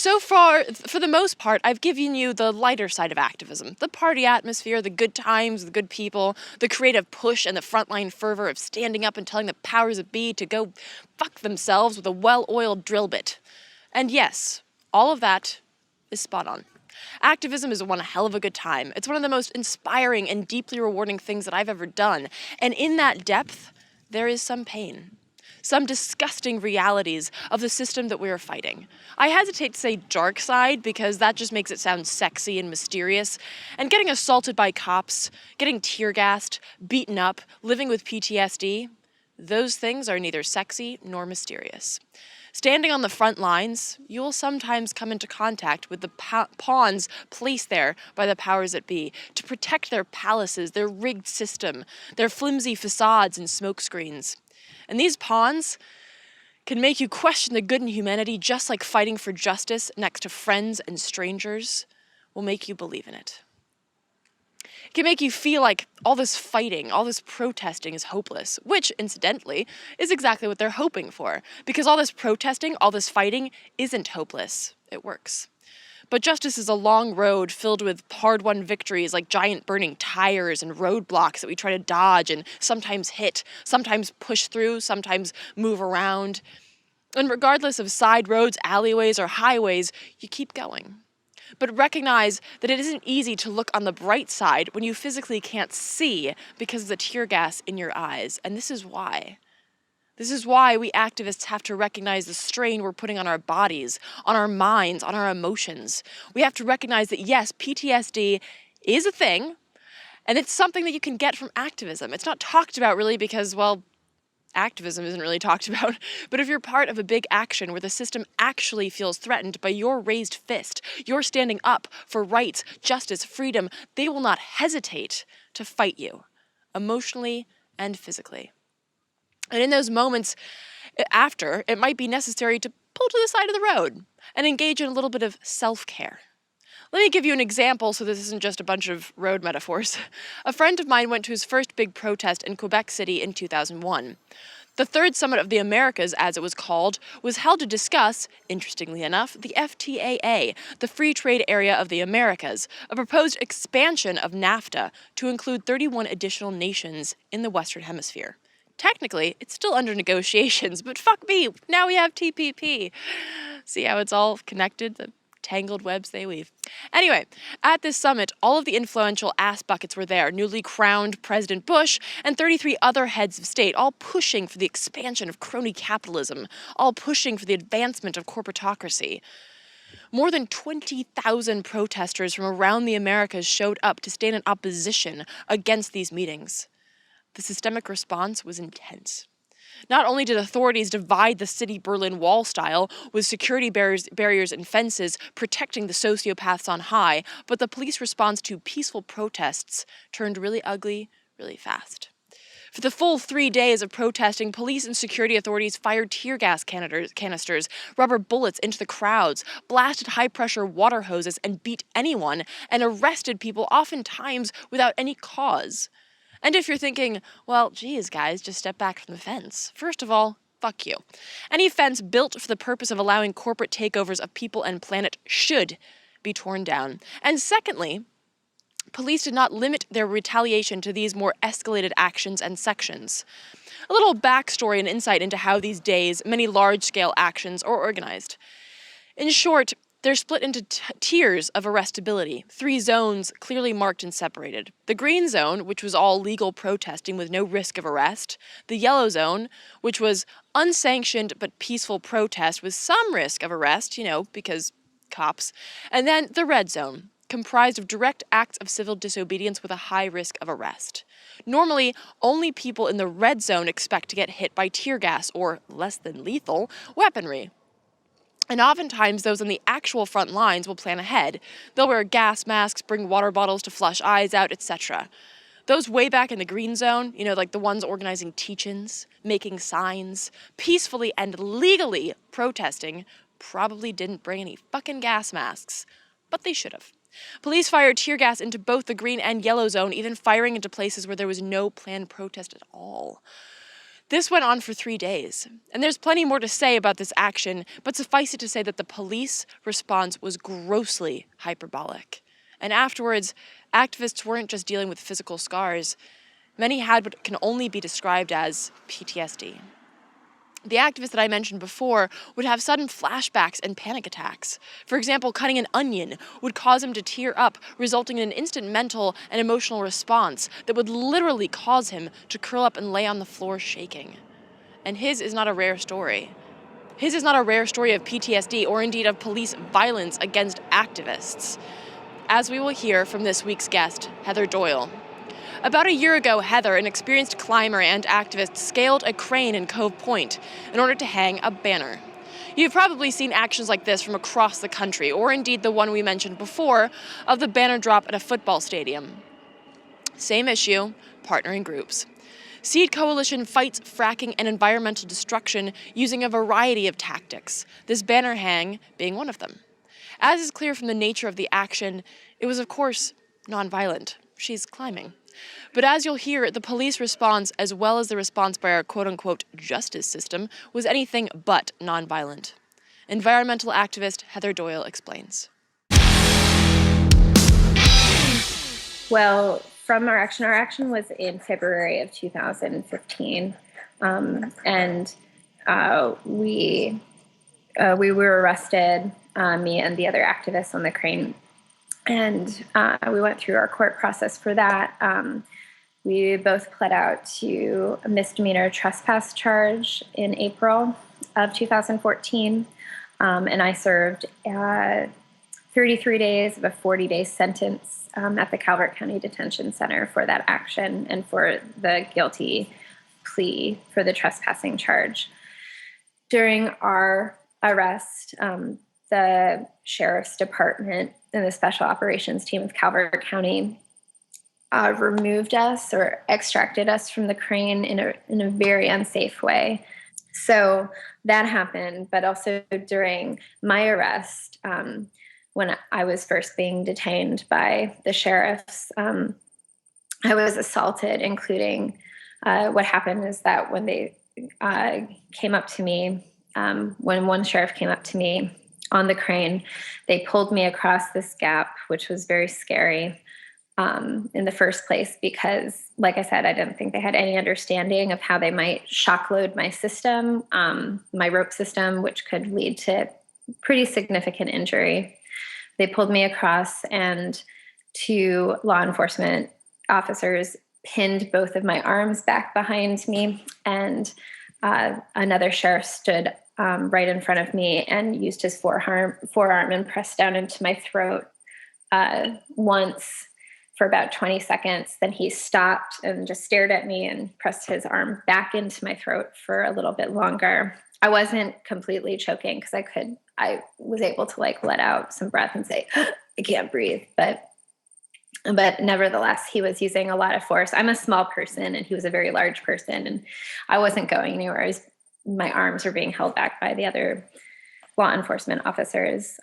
So far, for the most part, I've given you the lighter side of activism. The party atmosphere, the good times, the good people, the creative push and the frontline fervor of standing up and telling the powers that be to go fuck themselves with a well-oiled drill bit. And yes, all of that is spot on. Activism is one hell of a good time. It's one of the most inspiring and deeply rewarding things that I've ever done. And in that depth, there is some pain. Some disgusting realities of the system that we are fighting. I hesitate to say dark side because that just makes it sound sexy and mysterious. And getting assaulted by cops, getting tear gassed, beaten up, living with PTSD, those things are neither sexy nor mysterious. Standing on the front lines, you will sometimes come into contact with the pawns placed there by the powers that be to protect their palaces, their rigged system, their flimsy facades and smokescreens. And these pawns can make you question the good in humanity, just like fighting for justice next to friends and strangers will make you believe in it. It can make you feel like all this fighting, all this protesting is hopeless, which, incidentally, is exactly what they're hoping for, because all this protesting, all this fighting isn't hopeless. It works. But justice is a long road filled with hard-won victories like giant burning tires and roadblocks that we try to dodge and sometimes hit, sometimes push through, sometimes move around. And regardless of side roads, alleyways, or highways, you keep going. But recognize that it isn't easy to look on the bright side when you physically can't see because of the tear gas in your eyes. And this is why. This is why we activists have to recognize the strain we're putting on our bodies, on our minds, on our emotions. We have to recognize that, yes, PTSD is a thing, and it's something that you can get from activism. It's not talked about really because, well, activism isn't really talked about. But if you're part of a big action where the system actually feels threatened by your raised fist, you're standing up for rights, justice, freedom, they will not hesitate to fight you, emotionally and physically. And in those moments after, it might be necessary to pull to the side of the road and engage in a little bit of self-care. Let me give you an example so this isn't just a bunch of road metaphors. A friend of mine went to his first big protest in Quebec City in 2001. The Third Summit of the Americas, as it was called, was held to discuss, interestingly enough, the FTAA, the Free Trade Area of the Americas, a proposed expansion of NAFTA to include 31 additional nations in the Western Hemisphere. Technically, it's still under negotiations, but fuck me, now we have TPP. See how it's all connected? The tangled webs they weave. Anyway, at this summit, all of the influential ass buckets were there, newly crowned President Bush and 33 other heads of state, all pushing for the expansion of crony capitalism, all pushing for the advancement of corporatocracy. More than 20,000 protesters from around the Americas showed up to stand in opposition against these meetings. The systemic response was intense. Not only did authorities divide the city Berlin Wall style, with security barriers and fences protecting the sociopaths on high, but the police response to peaceful protests turned really ugly really fast. For the full 3 days of protesting, police and security authorities fired tear gas canisters, rubber bullets into the crowds, blasted high-pressure water hoses, and beat anyone, and arrested people oftentimes without any cause. And if you're thinking, well, geez, guys, just step back from the fence. First of all, fuck you. Any fence built for the purpose of allowing corporate takeovers of people and planet should be torn down. And secondly, police did not limit their retaliation to these more escalated actions and sections. A little backstory and insight into how these days many large-scale actions are organized. In short, they're split into tiers of arrestability, 3 zones clearly marked and separated. The green zone, which was all legal protesting with no risk of arrest. The yellow zone, which was unsanctioned but peaceful protest with some risk of arrest, because cops. And then the red zone, comprised of direct acts of civil disobedience with a high risk of arrest. Normally, only people in the red zone expect to get hit by tear gas or, less than lethal, weaponry. And oftentimes, those on the actual front lines will plan ahead. They'll wear gas masks, bring water bottles to flush eyes out, etc. Those way back in the green zone, like the ones organizing teach-ins, making signs, peacefully and legally protesting, probably didn't bring any fucking gas masks. But they should have. Police fired tear gas into both the green and yellow zone, even firing into places where there was no planned protest at all. This went on for 3 days, and there's plenty more to say about this action, but suffice it to say that the police response was grossly hyperbolic. And afterwards, activists weren't just dealing with physical scars. Many had what can only be described as PTSD. The activist that I mentioned before would have sudden flashbacks and panic attacks. For example, cutting an onion would cause him to tear up, resulting in an instant mental and emotional response that would literally cause him to curl up and lay on the floor shaking. And his is not a rare story. His is not a rare story of PTSD or indeed of police violence against activists, as we will hear from this week's guest, Heather Doyle. About a year ago, Heather, an experienced climber and activist, scaled a crane in Cove Point in order to hang a banner. You've probably seen actions like this from across the country, or indeed the one we mentioned before of the banner drop at a football stadium. Same issue, partnering groups. Seed Coalition fights fracking and environmental destruction using a variety of tactics, this banner hang being one of them. As is clear from the nature of the action, it was, of course, nonviolent. She's climbing. But as you'll hear, the police response, as well as the response by our quote-unquote justice system, was anything but nonviolent. Environmental activist Heather Doyle explains. Well, from our action was in February of 2015, and we were arrested, me and the other activists on the crane. And we went through our court process for that. We both pled out to a misdemeanor trespass charge in April of 2014. And I served 33 days of a 40-day sentence at the Calvert County Detention Center for that action and for the guilty plea for the trespassing charge. During our arrest, the Sheriff's Department and the Special Operations Team of Calvert County removed us or extracted us from the crane in a very unsafe way. So that happened, but also during my arrest, when I was first being detained by the sheriffs, I was assaulted, including what happened is that when they came up to me, when one sheriff came up to me on the crane, they pulled me across this gap, which was very scary in the first place because, like I said, I didn't think they had any understanding of how they might shock load my system, my rope system, which could lead to pretty significant injury. They pulled me across, and two law enforcement officers pinned both of my arms back behind me, and another sheriff stood right in front of me and used his forearm and pressed down into my throat once for about 20 seconds. Then he stopped and just stared at me and pressed his arm back into my throat for a little bit longer. I wasn't completely choking because I was able to let out some breath and say, I can't breathe. But nevertheless, he was using a lot of force. I'm a small person and he was a very large person, and I wasn't going anywhere. My arms were being held back by the other law enforcement officers.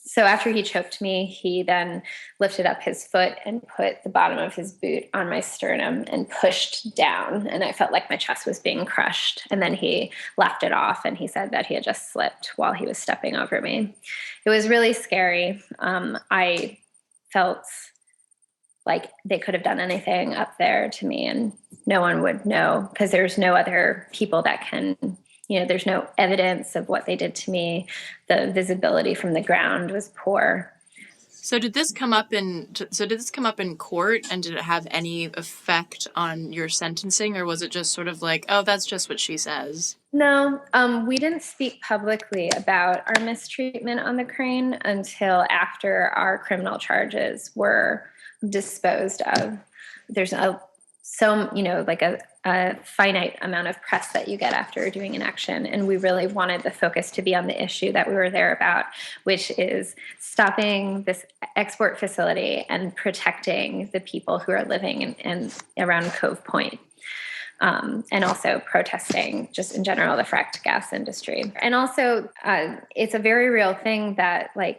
So after he choked me, he then lifted up his foot and put the bottom of his boot on my sternum and pushed down. And I felt like my chest was being crushed. And then he laughed it off, and he said that he had just slipped while he was stepping over me. It was really scary. I felt like they could have done anything up there to me and no one would know, because there's no other people that can, there's no evidence of what they did to me. The visibility from the ground was poor. So did this come up in court, and did it have any effect on your sentencing, or was it just sort of like, oh, that's just what she says? No, we didn't speak publicly about our mistreatment on the crane until after our criminal charges were disposed of. There's a finite amount of press that you get after doing an action. And we really wanted the focus to be on the issue that we were there about, which is stopping this export facility and protecting the people who are living in around Cove Point. And also protesting just in general the fracked gas industry. And also it's a very real thing that the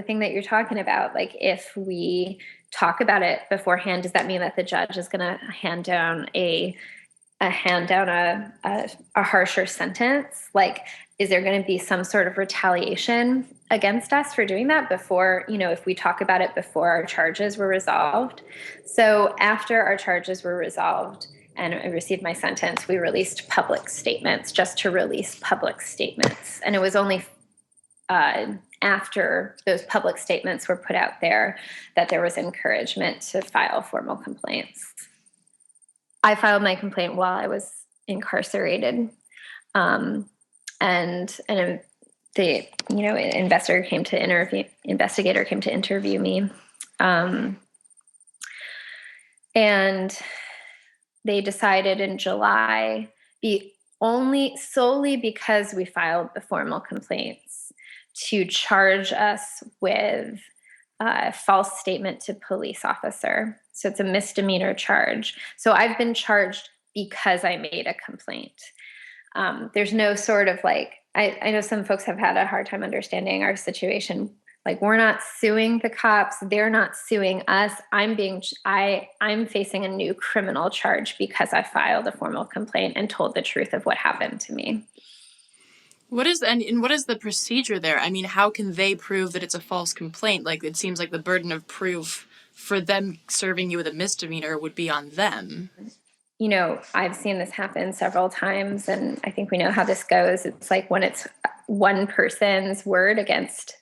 thing that you're talking about, if we talk about it beforehand, does that mean that the judge is going to hand down a hand down a harsher sentence? Like, is there going to be some sort of retaliation against us for doing that before, if we talk about it before our charges were resolved? So after our charges were resolved and I received my sentence, we released public statements just to release public statements. And it was only after those public statements were put out there that there was encouragement to file formal complaints. I filed my complaint while I was incarcerated, and the investigator came to interview me, and they decided in July, solely because we filed the formal complaints, to charge us with false statement to police officer. So it's a misdemeanor charge. So I've been charged because I made a complaint. There's no sort of I know some folks have had a hard time understanding our situation. Like, we're not suing the cops. They're not suing us. I'm facing a new criminal charge because I filed a formal complaint and told the truth of what happened to me. What is the procedure there? I mean, how can they prove that it's a false complaint? Like, it seems like the burden of proof for them serving you with a misdemeanor would be on them. I've seen this happen several times, and I think we know how this goes. It's like when it's one person's word against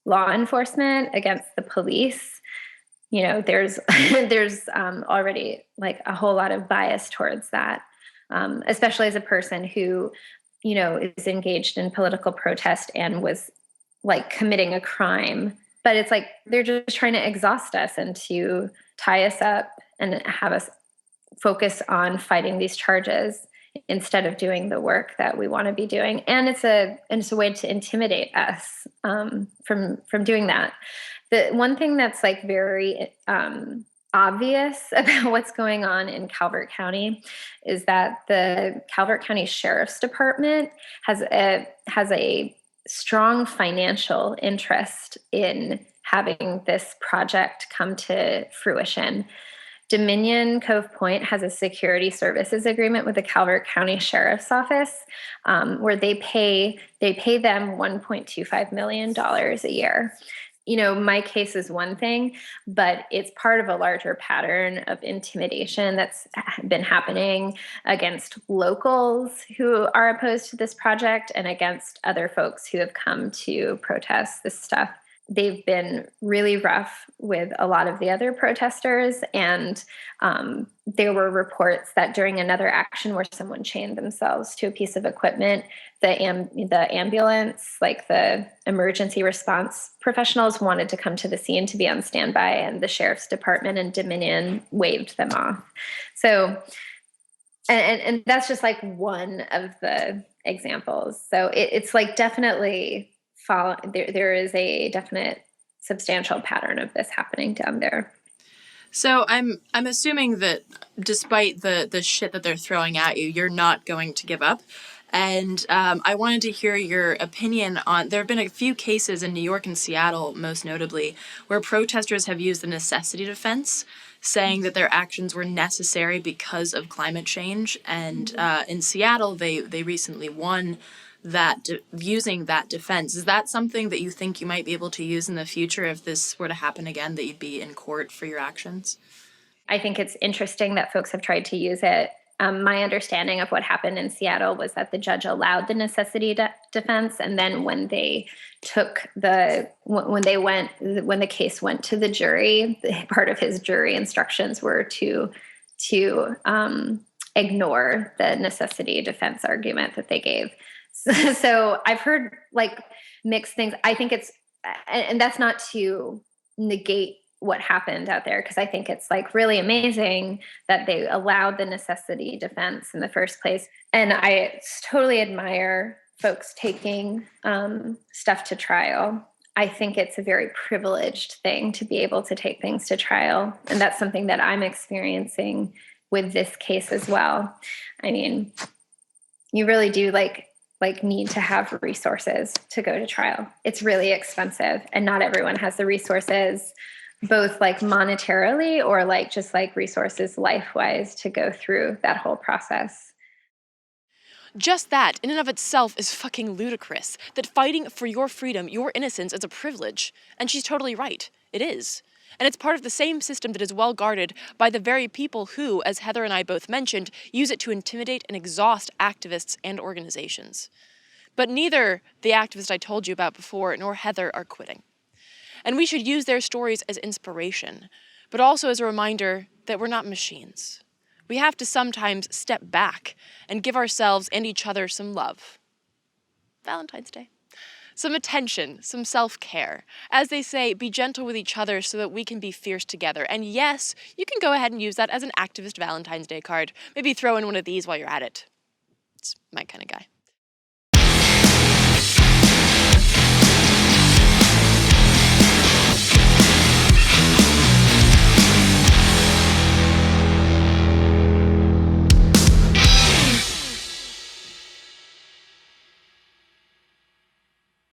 law enforcement, against the police, there's already like a whole lot of bias towards that, especially as a person who is engaged in political protest and was like committing a crime. But it's like they're just trying to exhaust us and to tie us up and have us focus on fighting these charges instead of doing the work that we want to be doing. And it's a way to intimidate us from doing that. The one thing that's like very obvious about what's going on in Calvert County is that the Calvert County Sheriff's Department has a strong financial interest in having this project come to fruition. Dominion Cove Point has a security services agreement with the Calvert County Sheriff's Office, where they pay them $1.25 million a year. My case is one thing, but it's part of a larger pattern of intimidation that's been happening against locals who are opposed to this project and against other folks who have come to protest this stuff. They've been really rough with a lot of the other protesters, and there were reports that during another action where someone chained themselves to a piece of equipment, the ambulance, like the emergency response professionals, wanted to come to the scene to be on standby, and the Sheriff's Department and Dominion waved them off. So, and that's just like one of the examples. So it's like definitely there is a definite substantial pattern of this happening down there. So I'm assuming that despite the shit that they're throwing at you, you're not going to give up. And I wanted to hear your opinion on, there have been a few cases in New York and Seattle, most notably, where protesters have used the necessity defense, saying that their actions were necessary because of climate change. And in Seattle, they recently won that using that defense. Is that something that you think you might be able to use in the future if this were to happen again, that you'd be in court for your actions? I think it's interesting that folks have tried to use it. My understanding of what happened in Seattle was that the judge allowed the necessity defense, and then when the case went to the jury, part of his jury instructions were to ignore the necessity defense argument that they gave. So I've heard like mixed things. I think and that's not to negate what happened out there, because I think it's like really amazing that they allowed the necessity defense in the first place. And I totally admire folks taking stuff to trial. I think it's a very privileged thing to be able to take things to trial. And that's something that I'm experiencing with this case as well. I mean, you really do like need to have resources to go to trial. It's really expensive, and not everyone has the resources. both like monetarily or like just like resources life-wise to go through that whole process. Just that, in and of itself, is fucking ludicrous. That fighting for your freedom, your innocence, is a privilege. And she's totally right. It is. And it's part of the same system that is well guarded by the very people who, as Heather and I both mentioned, use it to intimidate and exhaust activists and organizations. But neither the activist I told you about before nor Heather are quitting. And we should use their stories as inspiration, but also as a reminder that we're not machines. We have to sometimes step back and give ourselves and each other some love. Valentine's Day. Some attention, some self-care. As they say, be gentle with each other so that we can be fierce together. And yes, you can go ahead and use that as an activist Valentine's Day card. Maybe throw in one of these while you're at it. It's my kind of guy.